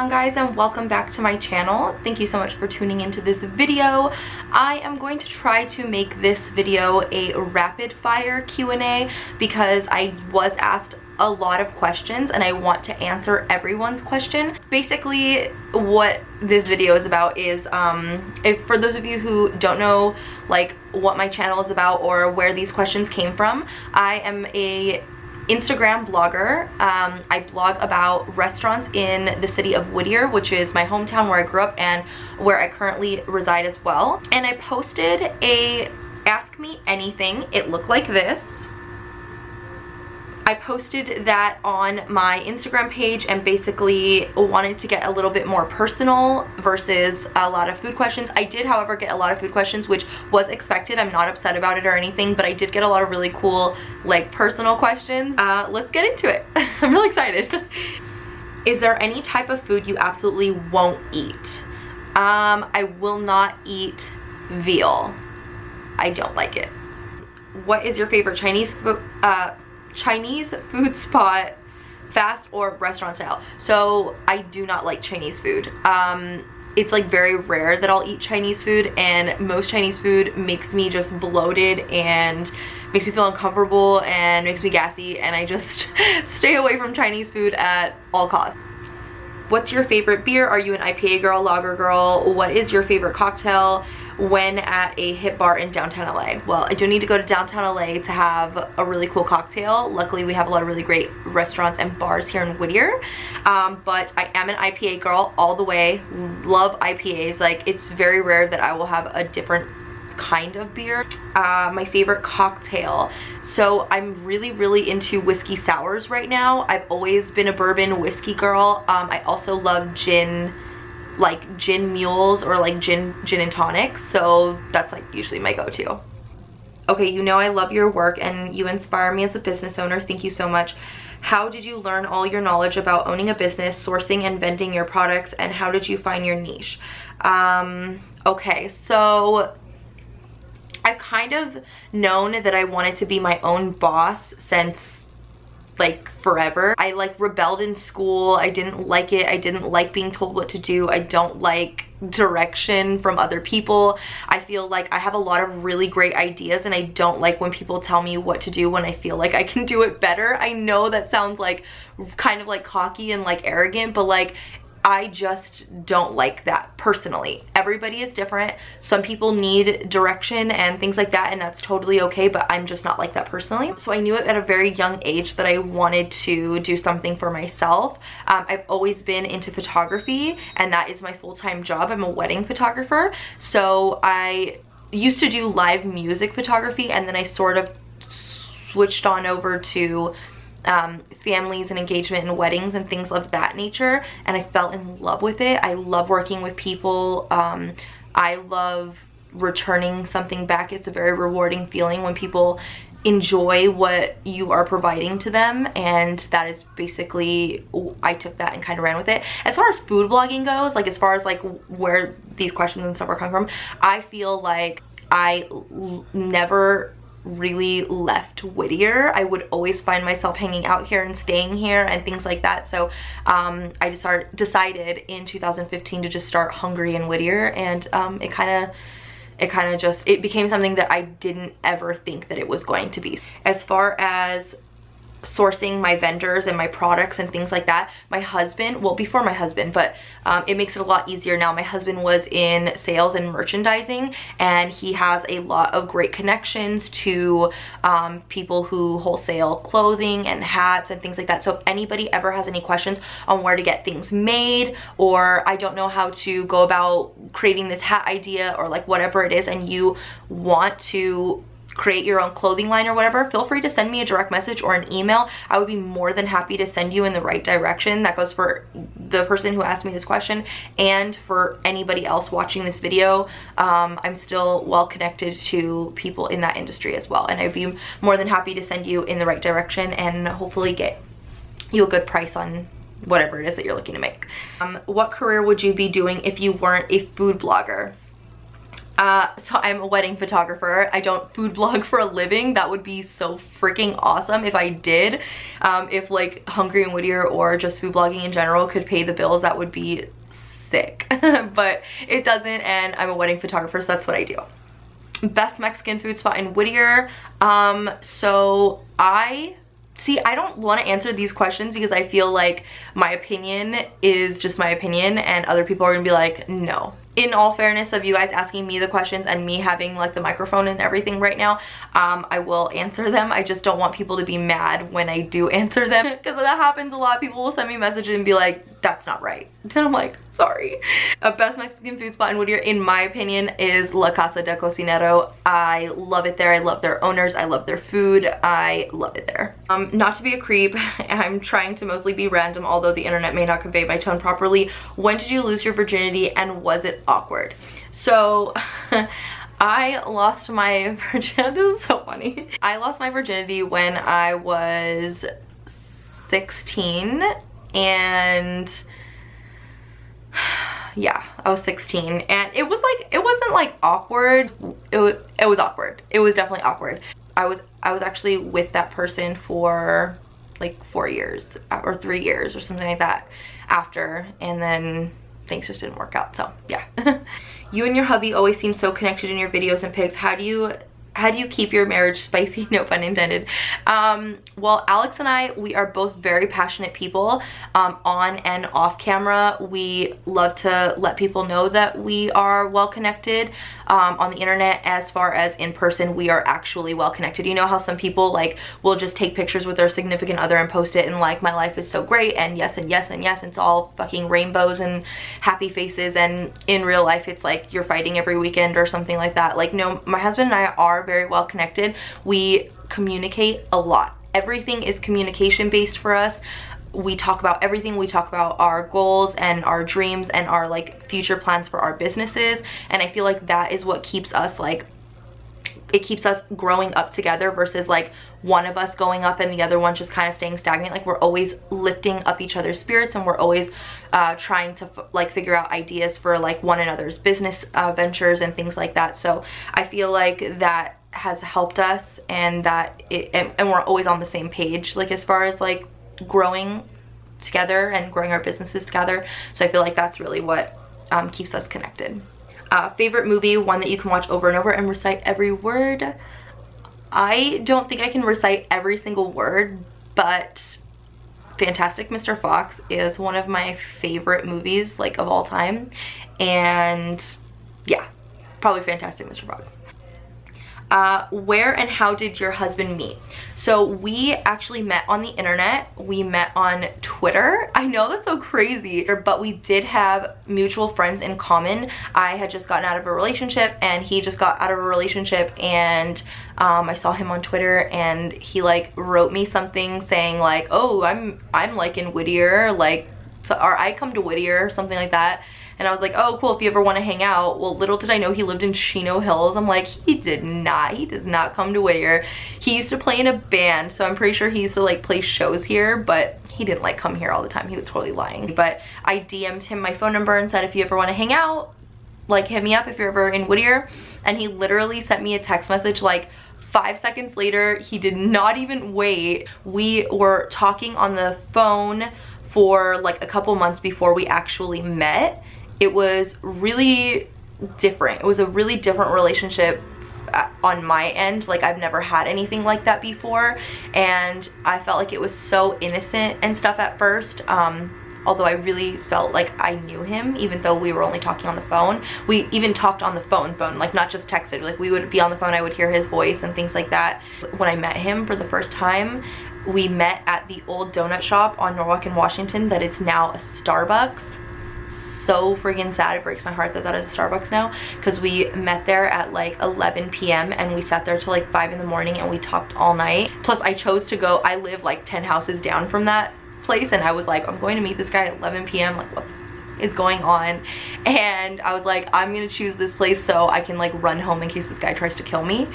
on, guys, and welcome back to my channel. Thank you so much for tuning into this video. I am going to try to make this video a rapid fire Q&A because I was asked a lot of questions and I want to answer everyone's question. Basically, what this video is about is, if for those of you who don't know like what my channel is about or where these questions came from, I am a Instagram blogger. I blog about restaurants in the city of Whittier, which is my hometown where I grew up and where I currently reside as well. And I posted a Ask Me Anything. It looked like this. I posted that on my Instagram page and basically wanted to get a little bit more personal versus a lot of food questions. I did, however, get a lot of food questions, which was expected. I'm not upset about it or anything, but I did get a lot of really cool, like, personal questions. Let's get into it. I'm really excited. Is there any type of food you absolutely won't eat? I will not eat veal. I don't like it. What is your favorite Chinese food spot, fast or restaurant style? So I do not like Chinese food. It's like very rare that I'll eat Chinese food, and most Chinese food makes me just bloated and makes me feel uncomfortable and makes me gassy, and I just stay away from Chinese food at all costs. What's your favorite beer? Are you an IPA girl, lager girl? What is your favorite cocktail when at a hip bar in downtown LA? Well, I do need to go to downtown LA to have a really cool cocktail. Luckily, we have a lot of really great restaurants and bars here in Whittier. But I am an IPA girl all the way. Love IPAs. Like, it's very rare that I will have a different kind of beer. My favorite cocktail. So I'm really into whiskey sours right now. I've always been a bourbon whiskey girl. I also love gin, like gin mules or like gin and tonics, so that's like usually my go-to. Okay, you know I love your work and you inspire me as a business owner. Thank you so much. How did you learn all your knowledge about owning a business, sourcing and vending your products, and how did you find your niche? Okay, so I've kind of known that I wanted to be my own boss since like forever. I like rebelled in school. I didn't like it. I didn't like being told what to do. I don't like direction from other people. I feel like I have a lot of really great ideas and I don't like when people tell me what to do when I feel like I can do it better. I know that sounds like kind of like cocky and like arrogant, but like I just don't like that personally. Everybody is different. Some people need direction and things like that, and that's totally okay, but I'm just not like that personally. So I knew it at a very young age that I wanted to do something for myself. I've always been into photography, and that is my full-time job. I'm a wedding photographer. So I used to do live music photography, and then I sort of switched on over to families and engagement and weddings and things of that nature, and I fell in love with it. I love working with people. I love returning something back. It's a very rewarding feeling when people enjoy what you are providing to them, and that is basically, I took that and kind of ran with it. As far as food blogging goes, like as far as like where these questions and stuff are coming from, I feel like I never really left Whittier. I would always find myself hanging out here and staying here and things like that. So I just decided in 2015 to just start Hungry in Whittier, and it kind of just became something that I didn't ever think that it was going to be. As far as sourcing my vendors and my products and things like that, my husband, well, before my husband, but it makes it a lot easier now. My husband was in sales and merchandising, and he has a lot of great connections to people who wholesale clothing and hats and things like that. So if anybody ever has any questions on where to get things made, or I don't know how to go about creating this hat idea, or like whatever it is, and you want to create your own clothing line or whatever, feel free to send me a direct message or an email. I would be more than happy to send you in the right direction. That goes for the person who asked me this question and for anybody else watching this video. I'm still well connected to people in that industry as well, and I'd be more than happy to send you in the right direction and hopefully get you a good price on whatever it is that you're looking to make. What career would you be doing if you weren't a food blogger? So I'm a wedding photographer. I don't food blog for a living. That would be so freaking awesome if I did. If like Hungry and Whittier or just food blogging in general could pay the bills, that would be sick. But it doesn't, and I'm a wedding photographer, so that's what I do. Best Mexican food spot in Whittier. So I don't want to answer these questions because I feel like my opinion is just my opinion and other people are gonna be like, no. In all fairness of you guys asking me the questions and me having like the microphone and everything right now, I will answer them. I just don't want people to be mad when I do answer them because that happens a lot. People will send me messages and be like, that's not right. And I'm like, sorry. A best Mexican food spot in Whittier, in my opinion, is La Casa de Cocinero. I love it there. I love their owners. I love their food. I love it there. Not to be a creep, I'm trying to mostly be random, although the internet may not convey my tone properly. When did you lose your virginity and was it awkward? So I lost my virginity. This is so funny. I lost my virginity when I was 16, and yeah, I was 16, and it was like, it wasn't like awkward. It was awkward. It was definitely awkward. I was actually with that person for like 4 years or 3 years or something like that after, and then things just didn't work out, so yeah. You and your hubby always seem so connected in your videos and pics. How do you keep your marriage spicy? No pun intended. Well, Alex and I, we are both very passionate people. On and off camera, we love to let people know that we are well connected. On the internet, as far as in person, we are actually well connected. You know how some people like will just take pictures with their significant other and post it and like, my life is so great and yes and yes and yes, it's all fucking rainbows and happy faces, and in real life it's like you're fighting every weekend or something like that. Like, no, my husband and I are very well connected. We communicate a lot. Everything is communication based for us. We talk about everything. We talk about our goals and our dreams and our like future plans for our businesses, and I feel like that is what keeps us like, it keeps us growing up together versus like one of us going up and the other one just kind of staying stagnant. Like, we're always lifting up each other's spirits, and we're always trying to like figure out ideas for like one another's business ventures and things like that. So I feel like that has helped us, and that and we're always on the same page, like as far as like growing together and growing our businesses together. So I feel like that's really what keeps us connected. Favorite movie, one that you can watch over and over and recite every word. I don't think I can recite every single word, but Fantastic Mr. Fox is one of my favorite movies like of all time, and yeah, probably Fantastic Mr. Fox. Where and how did your husband meet? So we actually met on the internet. We met on Twitter. I know that's so crazy, but we did have mutual friends in common. I had just gotten out of a relationship and he just got out of a relationship, and I saw him on Twitter and he like wrote me something saying like, oh, I'm like in Whittier, like, so, or I come to Whittier or something like that. And I was like, oh cool, if you ever want to hang out. Well, little did I know he lived in Chino Hills. I'm like, he does not come to Whittier. He used to play in a band, so I'm pretty sure he used to like play shows here, but he didn't like come here all the time. He was totally lying. But I DM'd him my phone number and said, if you ever want to hang out, like hit me up if you're ever in Whittier. And he literally sent me a text message like 5 seconds later. He did not even wait. We were talking on the phone for like a couple months before we actually met. It was really different. It was a really different relationship on my end. Like, I've never had anything like that before, and I felt like it was so innocent and stuff at first. Although I really felt like I knew him, even though we were only talking on the phone. We even talked on the phone, like not just texted. Like, we would be on the phone, I would hear his voice and things like that. When I met him for the first time, we met at the old donut shop on Norwalk in Washington that is now a Starbucks. So freaking sad. It breaks my heart that that is a Starbucks now, because we met there at like 11 p.m. and we sat there till like 5 in the morning and we talked all night. Plus I chose to go, I live like 10 houses down from that place, and I was like, I'm going to meet this guy at 11 p.m. like, what is going on? And I was like, I'm gonna choose this place so I can like run home in case this guy tries to kill me.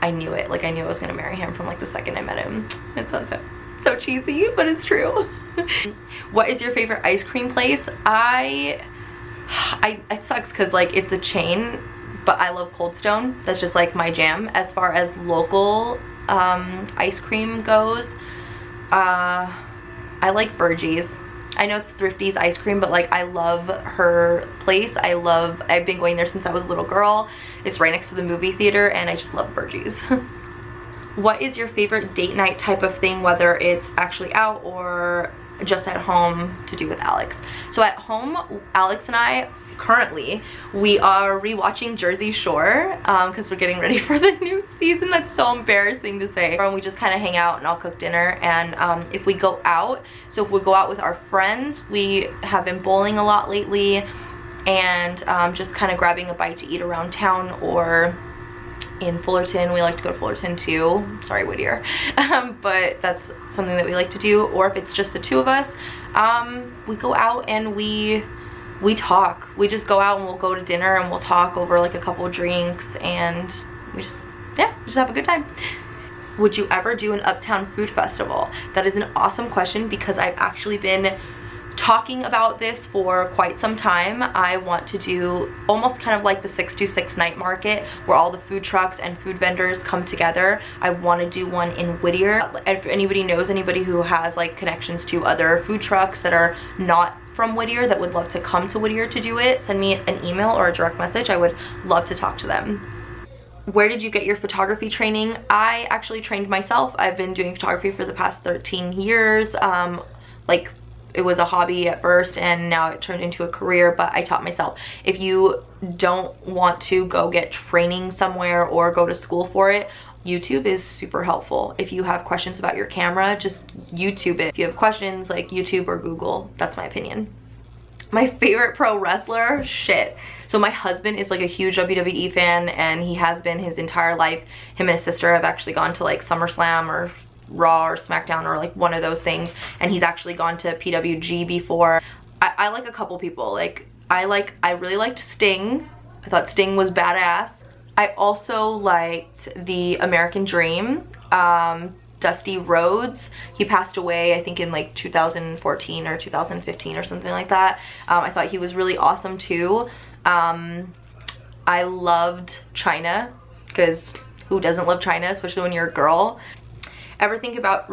I knew it. Like, I knew I was gonna marry him from like the second I met him. It sounds so cheesy, but it's true. What is your favorite ice cream place? It sucks because like it's a chain, but I love Cold Stone. That's just like my jam. As far as local ice cream goes, I like Virgie's. I know it's Thrifty's ice cream, but like I love her place. I've been going there since I was a little girl. It's right next to the movie theater, and I just love Virgie's. What is your favorite date night type of thing, whether it's actually out or just at home, to do with Alex? So at home, Alex and I currently, we are rewatching Jersey Shore because we're getting ready for the new season. That's so embarrassing to say. And we just kind of hang out and I'll cook dinner. And if we go out, so if we go out with our friends, we have been bowling a lot lately, and just kind of grabbing a bite to eat around town, or in Fullerton. We like to go to Fullerton too. Sorry, Whittier. But that's something that we like to do. Or if it's just the two of us, we go out and we talk. We just go out and we'll go to dinner and we'll talk over like a couple drinks, and we just have a good time. Would you ever do an Uptown food festival? That is an awesome question, because I've actually been talking about this for quite some time. I want to do almost kind of like the 626 night market, where all the food trucks and food vendors come together. I want to do one in Whittier. If anybody knows anybody who has like connections to other food trucks that are not from Whittier that would love to come to Whittier to do it, send me an email or a direct message. I would love to talk to them. Where did you get your photography training? I actually trained myself. I've been doing photography for the past 13 years. Like, it was a hobby at first and now it turned into a career, but I taught myself. If you don't want to go get training somewhere or go to school for it, YouTube is super helpful. If you have questions about your camera, just YouTube it. If you have questions, like YouTube or Google. That's my opinion. My favorite pro wrestler, shit. So my husband is like a huge WWE fan, and he has been his entire life. Him and his sister have actually gone to like SummerSlam or Raw or SmackDown or like one of those things, and he's actually gone to PWG before. I like a couple people. Like I really liked Sting. I thought Sting was badass. I also liked the American Dream, Dusty Rhodes. He passed away I think in like 2014 or 2015 or something like that. I thought he was really awesome too. I loved China, because who doesn't love China, especially when you're a girl? Ever think about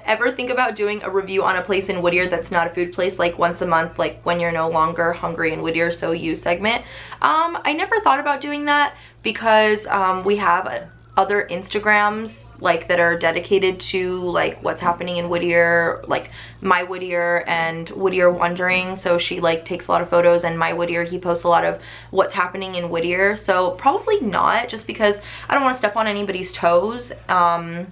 ever think about doing a review on a place in Whittier that's not a food place, like once a month, like when you're no longer hungry in Whittier, so you segment? I never thought about doing that, because we have other Instagrams like that are dedicated to like what's happening in Whittier, like My Whittier and Whittier Wondering. So she like takes a lot of photos, and My Whittier, he posts a lot of what's happening in Whittier. So probably not, just because I don't want to step on anybody's toes. But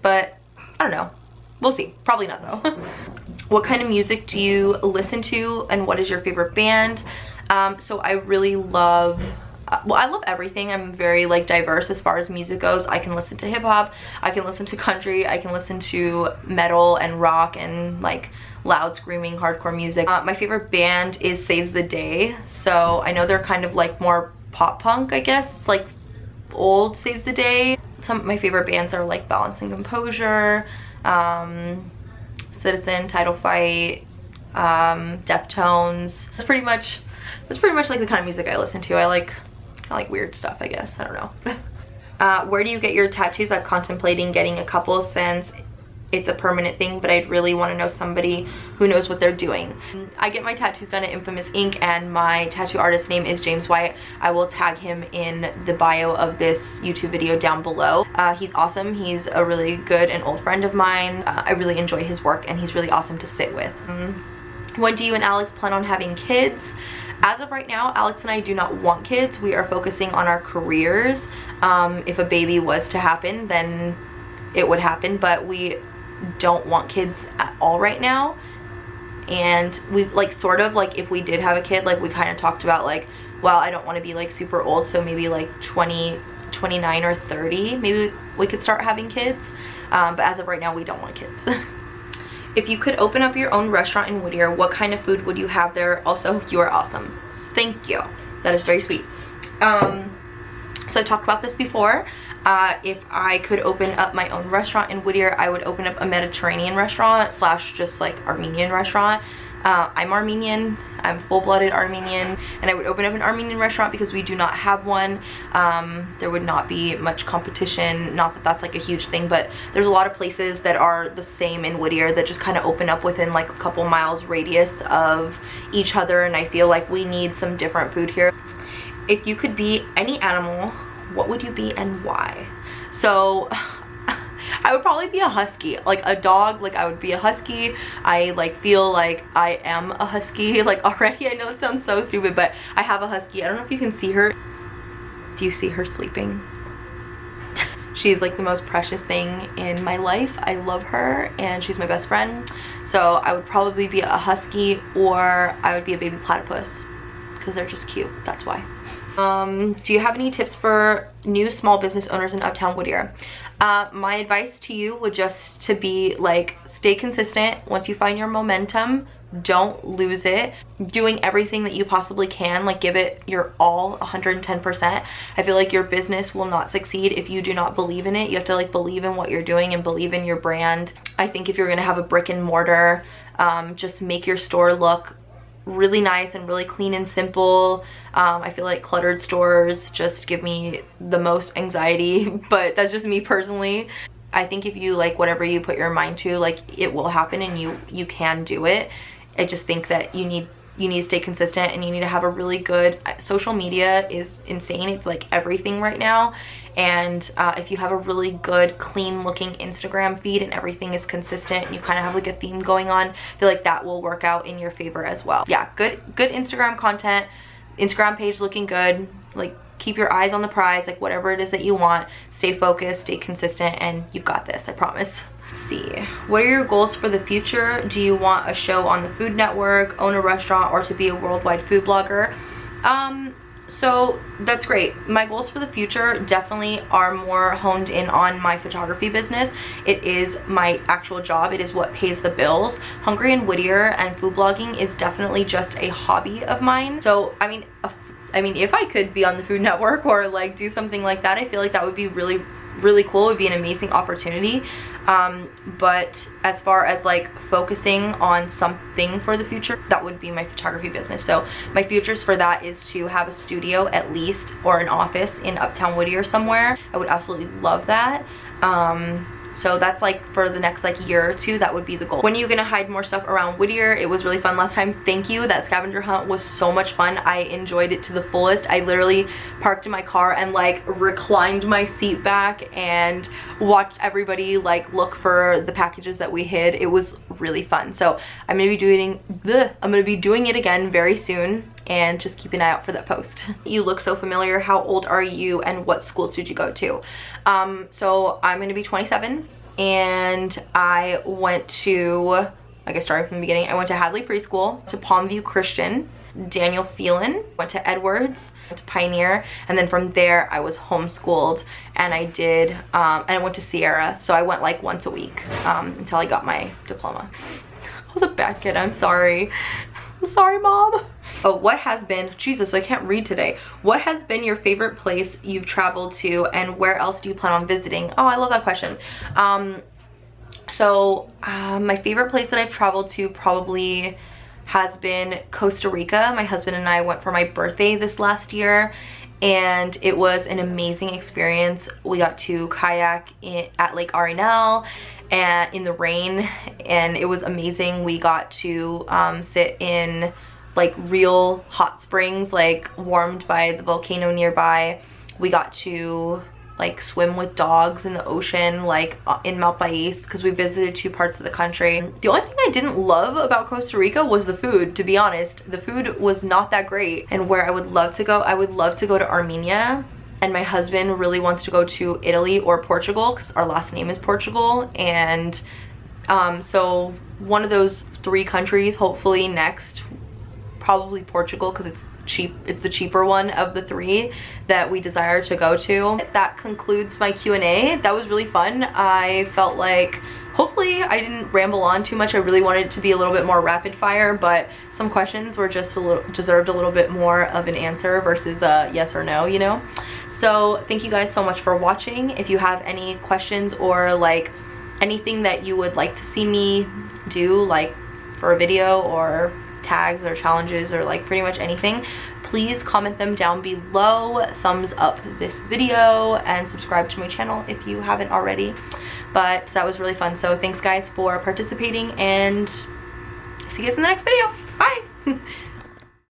I don't know, we'll see. Probably not though. What kind of music do you listen to, and what is your favorite band? So I really love, well, I love everything. I'm very like diverse as far as music goes. I can listen to hip hop, I can listen to country, I can listen to metal and rock and like loud screaming hardcore music. My favorite band is Saves the Day. So I know they're kind of like more pop punk, I guess, like old Saves the Day. Some of my favorite bands are like Balance and Composure, Citizen, Title Fight, Deftones. That's pretty much like the kind of music I listen to. I like kind of like weird stuff, I guess. I don't know. Where do you get your tattoos? I'm contemplating getting a couple since it's a permanent thing, but I'd really want to know somebody who knows what they're doing. I get my tattoos done at Infamous Ink, and my tattoo artist name is James White. I will tag him in the bio of this YouTube video down below. He's awesome. He's a really good and old friend of mine. I really enjoy his work, and he's really awesome to sit with. When do you and Alex plan on having kids? As of right now, Alex and I do not want kids. We are focusing on our careers. If a baby was to happen, then it would happen, but we don't want kids at all right now. And we like sort of like, if we did have a kid, like we kind of talked about like, well, I don't want to be like super old, so maybe like 29 or 30, maybe we could start having kids. But as of right now, we don't want kids. If you could open up your own restaurant in Whittier, what kind of food would you have there? Also, you are awesome. Thank you. That is very sweet. So I talked about this before. If I could open up my own restaurant in Whittier, I would open up a Mediterranean restaurant slash just like Armenian restaurant. I'm Armenian. I'm full-blooded Armenian, and I would open up an Armenian restaurant because we do not have one. There would not be much competition, not that that's like a huge thing, but there's a lot of places that are the same in Whittier that just kind of open up within like a couple miles radius of each other, and I feel like we need some different food here. If you could be any animal, what would you be and why? So I would probably be a husky, like a dog. Like I would be a husky. I like feel like I am a husky like already. I know it sounds so stupid, but I have a husky. I don't know if you can see her. Do you see her sleeping? She's like the most precious thing in my life. I love her and she's my best friend. So I would probably be a husky, or I would be a baby platypus because they're just cute. That's why. Do you have any tips for new small business owners in Uptown Whittier? My advice to you would just to be like, stay consistent. Once you find your momentum, don't lose it. Doing everything that you possibly can, like give it your all, 110%. I feel like your business will not succeed if you do not believe in it. You have to like believe in what you're doing and believe in your brand. I think if you're gonna have a brick and mortar, just make your store look really nice and really clean and simple. I feel like cluttered stores just give me the most anxiety, but that's just me personally. I think if you like whatever you put your mind to, like it will happen and you can do it. I just think that you need to stay consistent, and you need to have a really good social media is insane. It's like everything right now. And if you have a really good clean looking Instagram feed and everything is consistent and you kind of have like a theme going on, I feel like that will work out in your favor as well. Yeah, good Instagram content, Instagram page looking good, like keep your eyes on the prize, like whatever it is that you want, stay focused, stay consistent, and you've got this, I promise. Let's see, what are your goals for the future? Do you want a show on the Food Network, own a restaurant, or to be a worldwide food blogger? So that's great. My goals for the future definitely are more honed in on my photography business. It is my actual job. It is what pays the bills. Hungry in Whittier and food blogging is definitely just a hobby of mine. So I mean if I could be on the Food Network or like do something like that, I feel like that would be really cool. It would be an amazing opportunity. But as far as like focusing on something for the future, that would be my photography business. So my futures for that is to have a studio at least, or an office in Uptown Whittier somewhere. I would absolutely love that. So that's like for the next like year or two, that would be the goal. When are you gonna hide more stuff around Whittier? It was really fun last time. Thank you. That scavenger hunt was so much fun. I enjoyed it to the fullest. I literally parked in my car and like reclined my seat back and watched everybody like look for the packages that we hid. It was really fun. So I'm gonna be doing it again very soon, and just keep an eye out for that post. You look so familiar. How old are you and what schools did you go to? So I'm gonna be 27, and I went to, like I started from the beginning, I went to Hadley Preschool, to Palmview Christian, Daniel Phelan, went to Edwards, went to Pioneer, and then from there I was homeschooled, and I did, and I went to Sierra, so I went like once a week until I got my diploma. I was a bad kid, I'm sorry. I'm sorry, Mom. Oh, what has been, Jesus, I can't read today. What has been your favorite place you've traveled to, and where else do you plan on visiting? Oh, I love that question. My favorite place that I've traveled to probably has been Costa Rica. My husband and I went for my birthday this last year, and it was an amazing experience. We got to kayak at Lake Arenal and in the rain, and it was amazing. We got to sit in like real hot springs, like warmed by the volcano nearby. We got to like swim with dogs in the ocean, like in Malpais, because we visited 2 parts of the country. The only thing I didn't love about Costa Rica was the food, to be honest. The food was not that great. And where I would love to go, I would love to go to Armenia. And my husband really wants to go to Italy or Portugal, because our last name is Portugal. And so one of those 3 countries, hopefully next, probably Portugal, because it's cheap. It's the cheaper one of the 3 that we desire to go to. That concludes my Q&A. That was really fun. I felt like hopefully I didn't ramble on too much. I really wanted it to be a little bit more rapid fire, but some questions were just deserved a little bit more of an answer versus a yes or no, you know? So thank you guys so much for watching. If you have any questions or like anything that you would like to see me do, like for a video or tags or challenges or like pretty much anything, please comment them down below. Thumbs up this video and subscribe to my channel if you haven't already. But that was really fun. So thanks guys for participating, and see you guys in the next video. Bye.